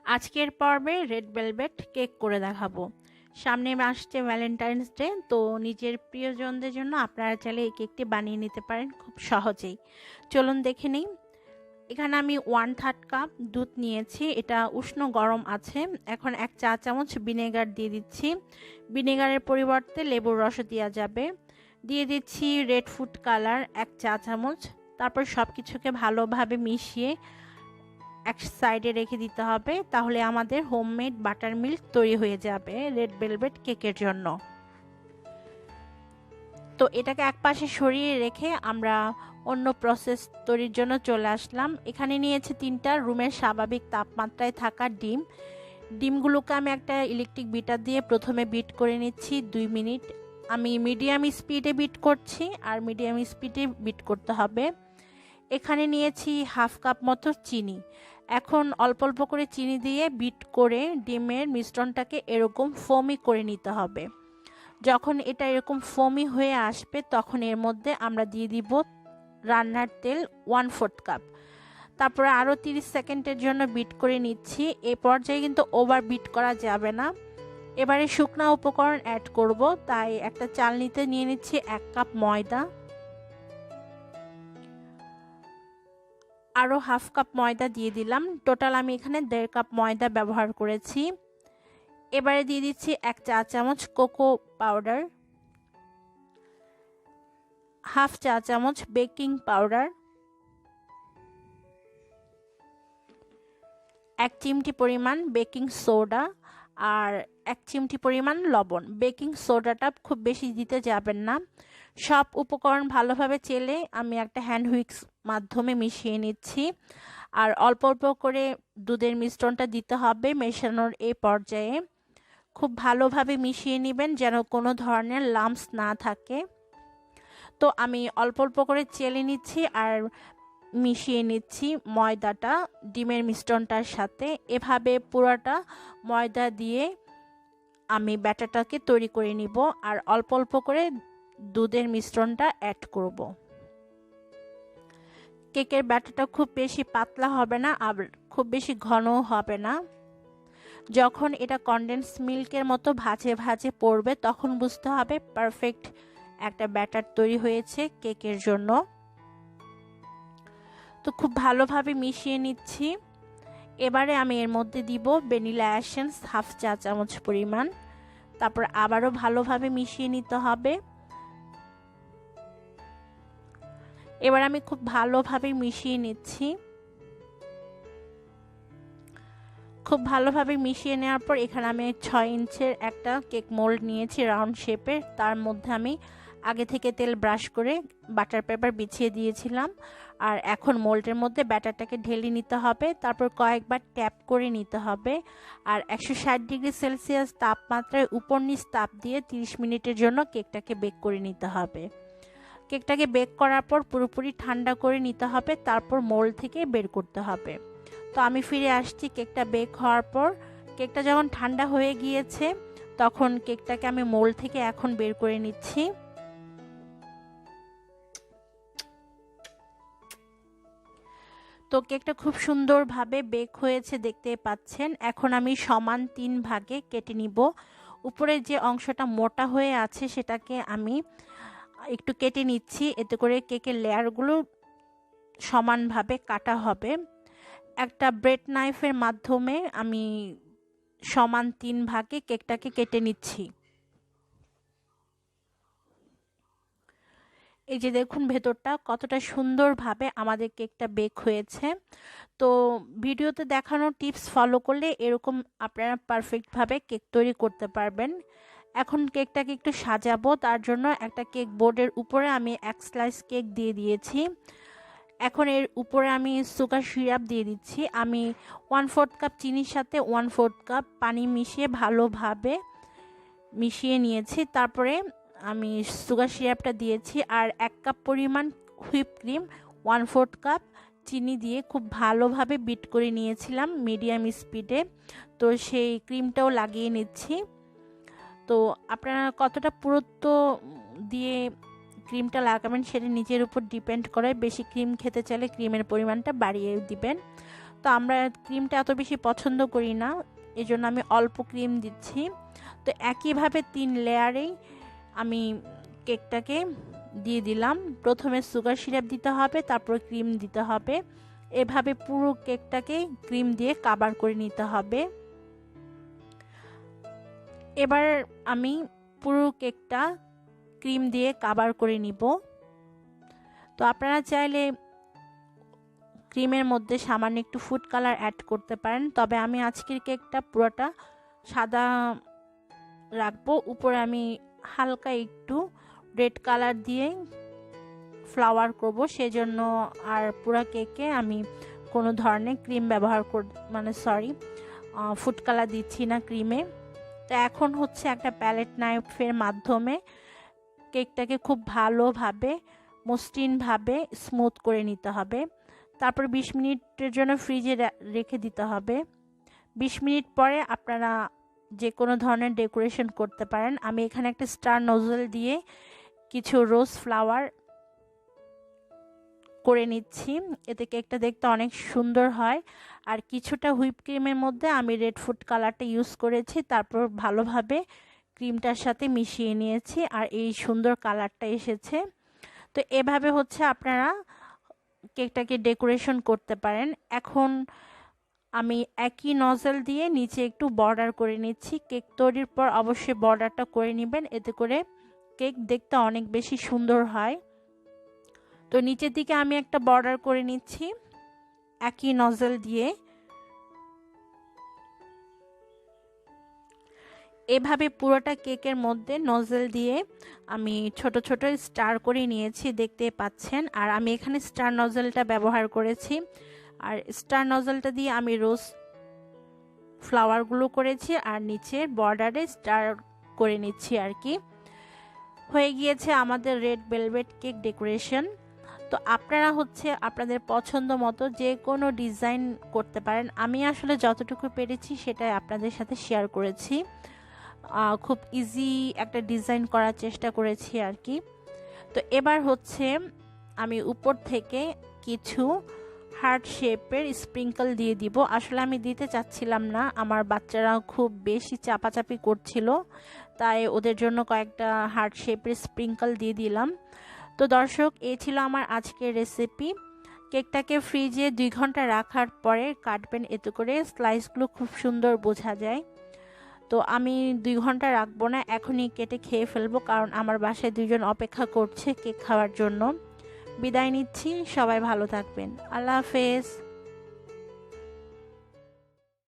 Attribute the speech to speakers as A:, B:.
A: আজকের পর্বে red velvet cake করে দেখাবো। সামনে আসছে ভ্যালেন্টাইন্স ডে, তো নিজের প্রিয়জনদের জন্য আপনারা চাইলে এই কেকটি বানিয়ে নিতে পারেন খুব সহজেই। চলুন দেখে নিই। এখানে আমি 1/3 কাপ দুধ নিয়েছি, এটা উষ্ণ গরম আছে। এখন 1 চা চামচ ভিনেগার দিয়ে দিচ্ছি। ভিনেগারের পরিবর্তে লেবুর রস দেওয়া যাবে। দিয়ে দিচ্ছি রেড ফুড কালার 1 চা চামচ। তারপর সব কিছুকে ভালোভাবে মিশিয়ে এক সাইডে রেখে দিতে হবে, তাহলে আমাদের হোমমেড বাটার মিল্ক তৈরি হয়ে যাবে রেড ভেলভেট কেকের জন্য। তো এটাকে একপাশে সরিয়ে রেখে আমরা অন্য প্রসেস তৈরির জন্য চলে আসলাম। এখানে নিয়েছি 3টা রুমের স্বাভাবিক তাপমাত্রায় থাকা ডিম। ডিমগুলোকে আমি একটা ইলেকট্রিক বিটার দিয়ে প্রথমে বিট করে নিচ্ছি 2 মিনিট। আমি মিডিয়াম স্পিডে বিট করছি, আর মিডিয়াম স্পিডে বিট করতে হবে। এখানে নিয়েছি 1/2 কাপ মতো চিনি। এখন অল্প অল্প করে চিনি দিয়ে বিট করে ডিমের মিশ্রণটাকে এরকম ফোমি করে নিতে হবে। যখন এটা এরকম ফোমি হয়ে আসবে তখন এর মধ্যে আমরা দিয়ে দিব রান্নার তেল 1/4 কাপ। তারপরে আরও 30 সেকেন্ডের জন্য বিট করে নিচ্ছি। এই পর্যায়ে কিন্তু ওভার বিট করা যাবে না। এবারে শুকনা উপকরণ অ্যাড করব, তাই একটা চালনিতে নিয়ে নিচ্ছি 1 কাপ ময়দা, আরও 1/2 কাপ ময়দা দিয়ে দিলাম। টোটাল আমি এখানে 1.5 কাপ ময়দা ব্যবহার করেছি। এবারে দিয়ে দিচ্ছি 1 চা চামচ কোকো পাউডার, 1/2 চা চামচ বেকিং পাউডার, 1 চিমটি পরিমাণ বেকিং সোডা, আর 1 চিমটি পরিমাণ লবণ। বেকিং সোডাটা খুব বেশি দিতে যাবেন না। সব উপকরণ ভালোভাবে চেলে আমি একটা হ্যান্ড হুইক্স মাধ্যমে মিশিয়ে নিচ্ছি। আর অল্প অল্প করে দুধের মিশ্রণটা দিতে হবে মেশানোর এই পর্যায়ে। খুব ভালোভাবে মিশিয়ে নেবেন যেন কোনো ধরনের লাম্পস না থাকে। তো আমি অল্প অল্প করে চেলে নিচ্ছি আর মিশিয়ে নিচ্ছি ময়দাটা ডিমের মিশ্রণটার সাথে। এভাবে পুরোটা ময়দা দিয়ে আমি ব্যাটারটাকে তৈরি করে নিব, আর অল্প অল্প করে দুধের মিশ্রণটা অ্যাড করব। কেকের ব্যাটারটা খুব বেশি পাতলা হবে না, আর খুব বেশি ঘনও হবে না। যখন এটা কনডেন্স মিল্কের মতো ভাজে ভাজে পড়বে তখন বুঝতে হবে পারফেক্ট একটা ব্যাটার তৈরি হয়েছে কেকের জন্য। তো খুব ভালোভাবে মিশিয়ে নিচ্ছি। এবারে আমি এর মধ্যে দিব ভ্যানিলা এসেন্স 1/2 চা চামচ পরিমাণ। তারপর আবারও ভালোভাবে মিশিয়ে নিতে হবে। এবার আমি খুব ভালোভাবে মিশিয়ে নিচ্ছি। খুব ভালোভাবে মিশিয়ে নেওয়ার পর এখানে আমি 6 ইঞ্চের একটা কেক মোল্ড নিয়েছি রাউন্ড শেপের। তার মধ্যে আমি আগে থেকে তেল ব্রাশ করে বাটার পেপার বিছিয়ে দিয়েছিলাম। আর এখন মোল্ডের মধ্যে ব্যাটারটাকে ঢেলে নিতে হবে, তারপর কয়েকবার ট্যাপ করে নিতে হবে। আর 160 ডিগ্রি সেলসিয়াস তাপমাত্রায় উপর নিচ তাপ দিয়ে 30 মিনিটের জন্য কেকটাকে বেক করে নিতে হবে। কেকটাকে বেক করার পর পুরোপুরি ঠান্ডা করে নিতে হবে, তারপর মোল্ড থেকে বের করতে হবে। তো আমি ফিরে আসছি কেকটা বেক হওয়ার পর। কেকটা যখন ঠান্ডা হয়ে গিয়েছে তখন কেকটাকে আমি মোল্ড থেকে এখন বের করে নিচ্ছি। তো কেকটা খুব সুন্দরভাবে বেক হয়েছে দেখতে পাচ্ছেন। এখন আমি সমান 3 ভাগে কেটে নিব। উপরে যে অংশটা মোটা হয়ে আছে সেটাকে আমি একটু কেটে নিচ্ছি, এতে করে কেকের লেয়ারগুলো সমানভাবে কাটা হবে। একটা ব্রেড নাইফের মাধ্যমে আমি সমান 3 ভাগে কেকটাকে কেটে নিচ্ছি। এই যে দেখুন ভেতরটা কতটা সুন্দরভাবে আমাদের কেকটা বেক হয়েছে। তো ভিডিওতে দেখানো টিপস ফলো করলে এরকম আপনারা পারফেক্টভাবে কেক তৈরি করতে পারবেন। এখন কেকটাকে একটু সাজাবো, তার জন্য একটা কেক বোর্ডের উপরে আমি 1 স্লাইস কেক দিয়ে দিয়েছি। এখন এর উপরে আমি সুগার সিরাপ দিয়ে দিচ্ছি। আমি 1/4 কাপ চিনির সাথে 1/4 কাপ পানি মিশিয়ে ভালোভাবে মিশিয়ে নিয়েছি। তারপরে আমি সুগার সিরাপটা দিয়েছি, আর 1 কাপ পরিমাণ হুইপ ক্রিম 1/4 কাপ চিনি দিয়ে খুব ভালোভাবে বিট করে নিয়েছিলাম মিডিয়াম স্পিডে। তো সেই ক্রিমটাও লাগিয়ে নিচ্ছি। তো আপনারা কতটা পুরুত্ব দিয়ে ক্রিমটা লাগাবেন সেটা নিজের উপর ডিপেন্ড করে। বেশি ক্রিম খেতে চাইলে ক্রিমের পরিমাণটা বাড়িয়ে দিবেন। তো আমরা ক্রিমটা এত বেশি পছন্দ করি না, এজন্য আমি অল্প ক্রিম দিচ্ছি। তো একইভাবে 3 লেয়ারেই আমি কেকটাকে দিয়ে দিলাম। প্রথমে সুগার সিরাপ দিতে হবে, তারপর ক্রিম দিতে হবে। এভাবে পুরো কেকটাকে ক্রিম দিয়ে কভার করে নিতে হবে। এবার আমি পুরো কেকটা ক্রিম দিয়ে কভার করে নিব। তো আপনারা চাইলে ক্রিমের মধ্যে সামান্য একটু ফুড কালার অ্যাড করতে পারেন, তবে আমি আজকের কেকটা পুরোটা সাদা রাখবো। উপরে আমি হালকা একটু রেড কালার দিয়ে ফ্লাওয়ার করব, সেজন্য আর পুরো কেকে আমি কোনো ধরনের ক্রিম ব্যবহার ফুড কালার দিচ্ছি না ক্রিমে। তো এখন হচ্ছে একটা প্যালেট নাইফের মাধ্যমে কেকটাকে খুব ভালোভাবে মসৃণভাবে স্মুথ করে নিতে হবে। তারপর 20 মিনিটের জন্য ফ্রিজে রেখে দিতে হবে। 20 মিনিট পরে আপনারা যে কোনো ধরনের ডেকোরেশন করতে পারেন। আমি এখানে একটা স্টার নোজল দিয়ে কিছু রোজ ফ্লাওয়ার করে নিচ্ছি, এতে কেকটা দেখতে অনেক সুন্দর হয়। আর কিছুটা হুইপ ক্রিমের মধ্যে আমি রেড ফুড কালারটা ইউজ করেছি, তারপর ভালোভাবে ক্রিমটার সাথে মিশিয়ে নিয়েছি, আর এই সুন্দর কালারটা এসেছে। তো এভাবে হচ্ছে আপনারা কেকটাকে ডেকোরেশন করতে পারেন। এখন আমি একই নজল দিয়ে নিচে একটু বর্ডার করে নিচ্ছি। কেক তৈরির পর অবশ্যই বর্ডারটা করে নেবেন, এতে করে কেক দেখতে অনেক বেশি সুন্দর হয়। তো নিচের দিকে আমি একটা বর্ডার করে নিচ্ছি একই নজল দিয়ে। এভাবে পুরোটা কেকের মধ্যে নজল দিয়ে আমি ছোট ছোট স্টার করে নিয়েছি, দেখতে পাচ্ছেন। আর আমি এখানে স্টার নজলটা ব্যবহার করেছি, আর স্টার নজলটা দিয়ে আমি রোজ ফ্লাওয়ারগুলো করেছি আর নিচের বর্ডারে স্টার করে নিচ্ছি আর কি। হয়ে গিয়েছে আমাদের রেড ভেলভেট কেক ডেকোরেশন। তো আপনারা হচ্ছে আপনাদের পছন্দ মতো যে কোনো ডিজাইন করতে পারেন। আমি আসলে যতটুকু পেরেছি সেটাই আপনাদের সাথে শেয়ার করেছি। খুব ইজি একটা ডিজাইন করার চেষ্টা করেছি আর কি। তো এবার হচ্ছে আমি উপর থেকে কিছু হার্ট শেপের স্প্রিঙ্কল দিয়ে দিব। আসলে আমি দিতে চাচ্ছিলাম না, আমার বাচ্চারা খুব বেশি চাপাচাপি করছিল, তাই ওদের জন্য কয়েকটা হার্ট শেপের স্প্রিঙ্কল দিয়ে দিলাম। তো দর্শক, এই ছিল আমার আজকের রেসিপি। কেকটাকে ফ্রিজে 2 ঘন্টা রাখার পরে কাটবেন, এতে করে স্লাইসগুলো খুব সুন্দর বোঝা যায়। তো আমি 2 ঘন্টা রাখবো না, এখনই কেটে খেয়ে ফেলবো, কারণ আমার বাসায় 2 জন অপেক্ষা করছে কেক খাওয়ার জন্য। বিদায় নিচ্ছি, সবাই ভালো থাকবেন, আল্লাহ হাফেজ।